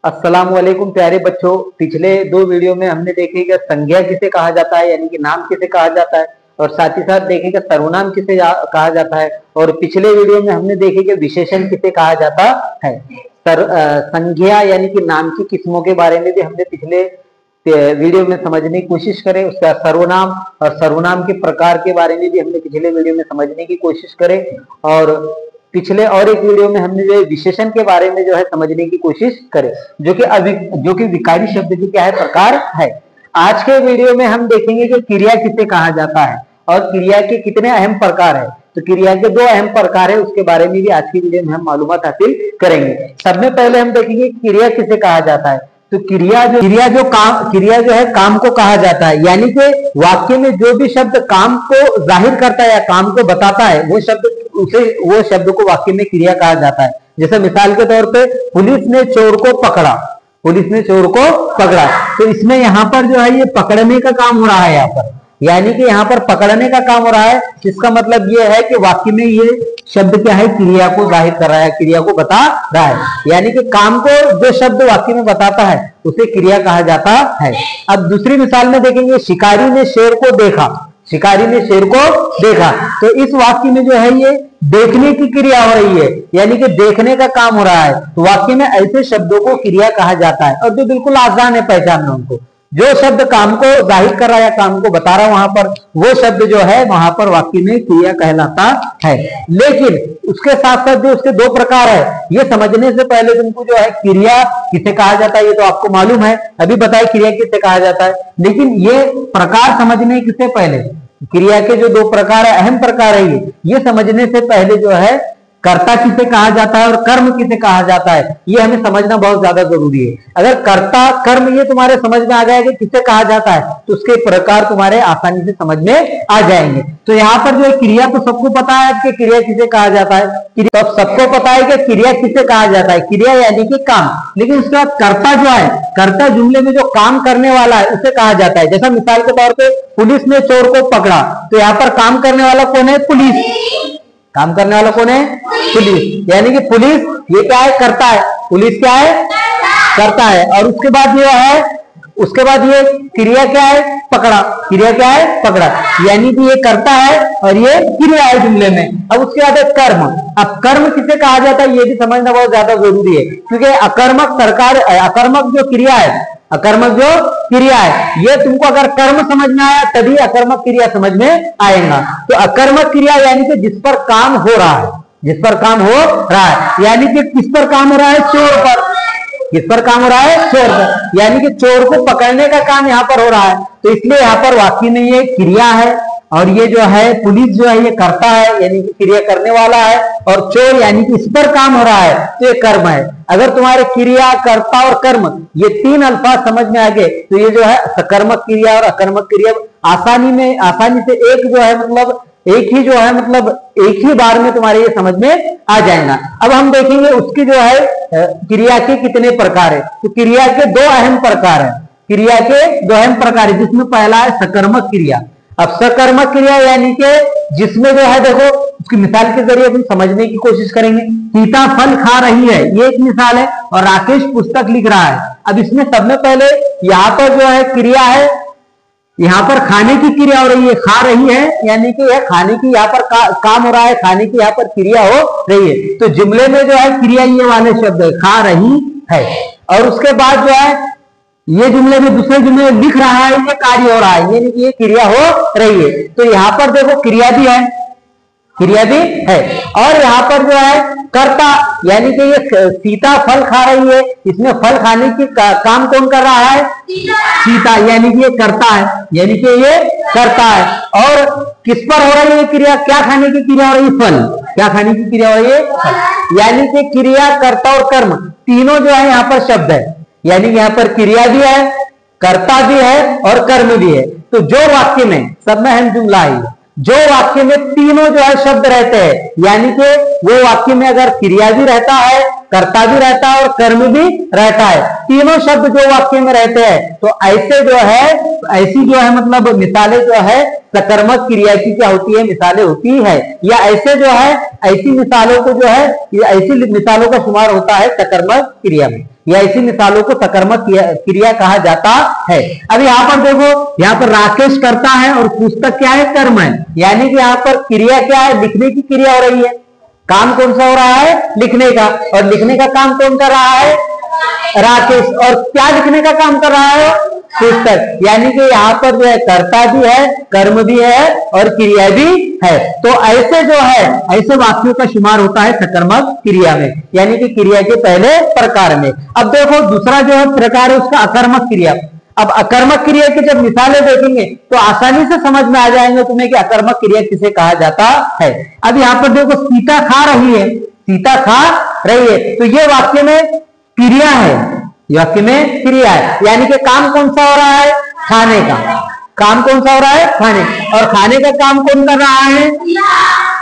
अस्सलाम वालेकुम प्यारे बच्चों। पिछले दो वीडियो में हमने देखे कि संज्ञा किसे कहा जाता है, यानी कि नाम किसे कहा जाता है, और साथ ही साथ देखे कि सर्वनाम किसे कहा जाता है। और पिछले वीडियो में हमने देखे कि विशेषण किसे कहा जाता है। संज्ञा यानी कि नाम की किस्मों के बारे में भी हमने पिछले वीडियो में समझने की कोशिश करें। उसका सर्वनाम और सर्वनाम के प्रकार के बारे में भी हमने पिछले वीडियो में समझने की कोशिश करें। और पिछले और एक वीडियो में हमने जो है विशेषण के बारे में जो है समझने की कोशिश करें, जो कि विकारी शब्द की क्या है, प्रकार है। आज के वीडियो में हम देखेंगे कि क्रिया किसे कहा जाता है और क्रिया के कितने अहम प्रकार है। तो क्रिया के दो अहम प्रकार है, उसके बारे में भी आज की वीडियो में हम मालूमात हासिल करेंगे। सबसे पहले हम देखेंगे क्रिया किसे कहा जाता है। तो क्रिया जो है काम को कहा जाता है, यानी कि वाक्य में जो भी शब्द काम को जाहिर करता है या काम को बताता है वो शब्द को वाक्य में क्रिया कहा जाता है। जैसे मिसाल के तौर पे पुलिस ने चोर को पकड़ा, तो इसमें यहाँ पर जो है ये पकड़ने का काम हो रहा है, यहाँ पर यानी कि यहाँ पर पकड़ने का काम हो रहा है। इसका मतलब ये है कि वाक्य में ये शब्द क्या है, क्रिया को जाहिर कर रहा है, क्रिया को बता रहा है। यानी कि काम को जो शब्द वाक्य में बताता है उसे क्रिया कहा जाता है। अब दूसरी मिसाल में देखेंगे, शिकारी ने शेर को देखा, तो इस वाक्य में जो है ये देखने की क्रिया हो रही है, यानी कि देखने का काम हो रहा है। तो वाक्य में ऐसे शब्दों को क्रिया कहा जाता है। और जो बिल्कुल आसान है पहचानना, उनको जो शब्द काम को जाहिर कर रहा है या काम को बता रहा है वहां पर वो शब्द जो है वहां पर वाक्य में क्रिया कहलाता है। लेकिन उसके साथ साथ जो उसके दो प्रकार है, ये समझने से पहले तुमको जो है क्रिया किसे कहा जाता है ये तो आपको मालूम है, अभी बताए क्रिया किसे कहा जाता है। लेकिन ये प्रकार समझने से पहले, क्रिया के जो दो प्रकार है, अहम प्रकार है, ये समझने से पहले जो है कर्ता किसे कहा जाता है और कर्म किसे कहा जाता है, ये हमें समझना बहुत ज्यादा जरूरी है। अगर कर्ता कर्म ये तुम्हारे समझ में आ गया कि किसे कहा जाता है तो उसके प्रकार तुम्हारे आसानी से समझ में आ जाएंगे। तो यहाँ पर जो है क्रिया तो सबको पता है कि क्रिया किसे कहा जाता है, तो सबको पता है कि क्रिया किसे कहा जाता है, क्रिया यानी कि काम। लेकिन उसके बाद कर्ता जो है, कर्ता जुमले में जो काम करने वाला है उसे कहा जाता है। जैसा मिसाल के तौर पर पुलिस ने चोर को पकड़ा, तो यहाँ पर काम करने वाला कौन है, पुलिस। काम करने वाला कौन है, पुलिस। यानी कि पुलिस ये क्या है, करता है, पुलिस क्या है, करता है। और उसके बाद ये क्रिया क्या है, पकड़ा, क्रिया क्या है, पकड़ा, यानी कि ये करता है और ये क्रिया है जुमले में। अब उसके बाद है कर्म। अब कर्म किसे कहा जाता है ये भी समझना बहुत ज्यादा जरूरी है, क्योंकि अकर्मक जो क्रिया है ये तुमको अगर कर्म समझ में आया तभी अकर्मक क्रिया समझ में आएगा। तो अकर्मक क्रिया यानी कि जिस पर काम हो रहा है, यानी कि किस पर काम हो रहा है, चोर पर। किस पर काम हो रहा है, चोर पर, यानी कि चोर को पकड़ने का काम यहाँ पर हो रहा है। तो इसलिए यहाँ पर वाक्य में ये क्रिया है और ये जो है पुलिस जो है ये करता है, यानी कि क्रिया करने वाला है, और चोर यानी कि इस पर काम हो रहा है तो ये कर्म है। अगर तुम्हारे क्रिया, कर्ता और कर्म ये तीन अल्फाज समझ में आ गए तो ये जो है सकर्मक क्रिया और अकर्मक क्रिया आसानी से एक ही बार में तुम्हारे ये समझ में आ जाएगा। अब हम देखेंगे उसकी जो है क्रिया के कितने प्रकार है। तो क्रिया के दो अहम प्रकार है, जिसमें पहला है सकर्मक क्रिया। अब सकर्मक क्रिया यानी कि जिसमें जो है, देखो उसकी मिसाल के जरिए हम समझने की कोशिश करेंगे। सीता फल खा रही है, ये एक मिसाल है, और राकेश पुस्तक लिख रहा है। अब इसमें सब में पहले यहाँ पर जो है क्रिया है, यहाँ पर खाने की क्रिया हो रही है, खा रही है, यानी कि यह खाने की यहाँ पर काम हो रहा है, खाने की यहाँ पर क्रिया हो रही है। तो जुमले में जो है क्रिया ये वाले शब्द है, खा रही है। और उसके बाद जो है ये जुमले में दूसरे जुमले में लिख रहा है, ये कार्य हो रहा है, यानी कि ये क्रिया हो रही है। तो यहाँ पर देखो क्रिया भी है और यहाँ पर जो है कर्ता, यानी कि ये सीता फल खा रही है, इसमें फल खाने की काम कौन कर रहा है, सीता, यानी कि ये करता है। और किस पर हो रही है क्रिया, क्या खाने की क्रिया हो रही है, फल। क्या खाने की क्रिया हो रही है, फल। यानी कि क्रिया, कर्ता और कर्म तीनों जो है यहाँ पर शब्द है, यानी कि यहाँ पर क्रिया भी है, कर्ता भी है और कर्म भी है। तो जो वाक्य में, सब में अहम जुमला है, जो वाक्य में तीनों जो है शब्द रहते हैं, यानी कि वो वाक्य में अगर क्रिया भी रहता है, कर्ता भी रहता है और कर्म भी रहता है, तीनों शब्द जो वाक्य में रहते हैं, तो ऐसी जो है मतलब मिसालें जो है सकर्मक क्रिया की क्या होती है, मिसालें होती है, या ऐसे जो है ऐसी मिसालों को जो है ऐसी मिसालों का शुमार होता है सकर्मक क्रिया में। या ऐसी मिसालों को सकर्मक क्रिया कहा जाता है। अब यहाँ पर देखो, यहाँ पर राकेश करता है और पुस्तक क्या है, कर्म है, यानी कि यहाँ पर क्रिया क्या है, लिखने की क्रिया हो रही है। काम कौन सा हो रहा है, लिखने का, और लिखने का काम कौन कर रहा है, राकेश, और क्या लिखने का काम कर रहा है, पुस्तक, यानी कि यहाँ पर जो है कर्ता भी है, कर्म भी है और क्रिया भी है। तो ऐसे जो है ऐसे वाक्यों का शुमार होता है सकर्मक क्रिया में, यानी कि क्रिया के पहले प्रकार में। अब देखो दूसरा जो है प्रकार है उसका अकर्मक क्रिया। अब अकर्मक क्रिया की जब मिसालें देखेंगे तो आसानी से समझ में आ जाएंगे तुम्हें कि अकर्मक क्रिया किसे कहा जाता है। अब यहाँ पर देखो, सीता खा रही है, सीता खा रही है, तो ये वाक्य में क्रिया है, वाक्य में क्रिया है, यानी कि काम कौन सा हो रहा है, खाने का, काम कौन सा हो रहा है, खाने, और खाने का काम कौन कर रहा है,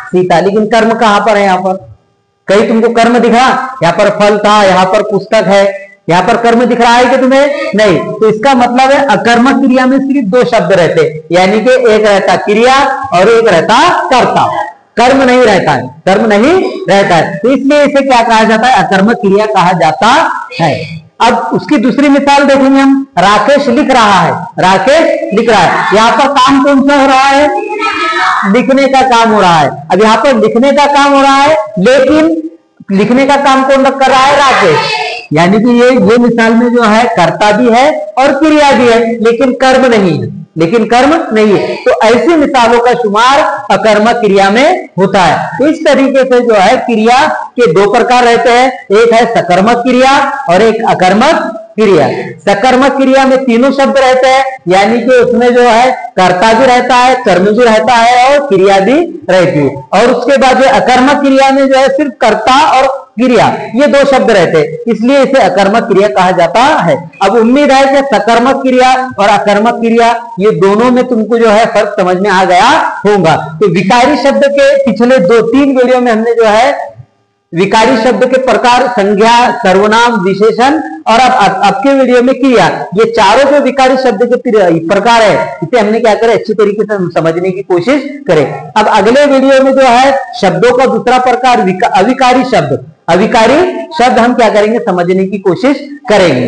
सीता। लेकिन कर्म कहां पर है, यहाँ पर कहीं तुमको कर्म दिखा, यहाँ पर फल था, यहाँ पर पुस्तक है, यहाँ पर कर्म दिख रहा है कि तुम्हें, नहीं। तो इसका मतलब है अकर्मक क्रिया में सिर्फ दो शब्द रहते, यानी कि एक रहता क्रिया और एक रहता कर्ता, कर्म नहीं रहता है, कर्म नहीं रहता है, तो इसलिए इसे क्या कहा जाता है, अकर्मक क्रिया कहा जाता है। अब उसकी दूसरी मिसाल देखेंगे हम, राकेश लिख रहा है, राकेश लिख रहा है, यहाँ पर काम कौन सा हो रहा है, लिखने का काम हो रहा है। अब यहाँ पर लिखने का काम हो रहा है, लेकिन लिखने का काम कौन कर रहा है, राकेश, यानी कि ये मिसाल में जो है कर्ता भी है और क्रिया भी है, लेकिन कर्म नहीं है, लेकिन कर्म नहीं है। तो ऐसी मिसालों का शुमार अकर्मक क्रिया में होता है। तो इस तरीके से जो है क्रिया के दो प्रकार रहते हैं, एक है सकर्मक क्रिया और एक अकर्मक क्रिया। सकर्मक क्रिया में तीनों शब्द रहते हैं, यानी कि उसमें जो है कर्ता भी रहता है, कर्म भी रहता है और क्रिया भी रहती है। और उसके बाद अकर्मक क्रिया में जो है सिर्फ कर्ता और क्रिया, ये दो शब्द रहते हैं, इसलिए इसे अकर्मक क्रिया कहा जाता है। अब उम्मीद है कि सकर्मक क्रिया और अकर्मक क्रिया ये दोनों में तुमको जो है फर्क समझ में आ गया होगा। तो विकारी शब्द के पिछले 2-3 वीडियो में हमने जो है विकारी शब्द के प्रकार, संज्ञा, सर्वनाम, विशेषण और अब के वीडियो में क्रिया, ये चारों जो विकारी शब्द के प्रकार है, इसे हमने क्या करें, अच्छी तरीके से समझने की कोशिश करें। अब अगले वीडियो में जो है शब्दों का दूसरा प्रकार अविकारी शब्द, अविकारी शब्द हम क्या करेंगे, समझने की कोशिश करेंगे।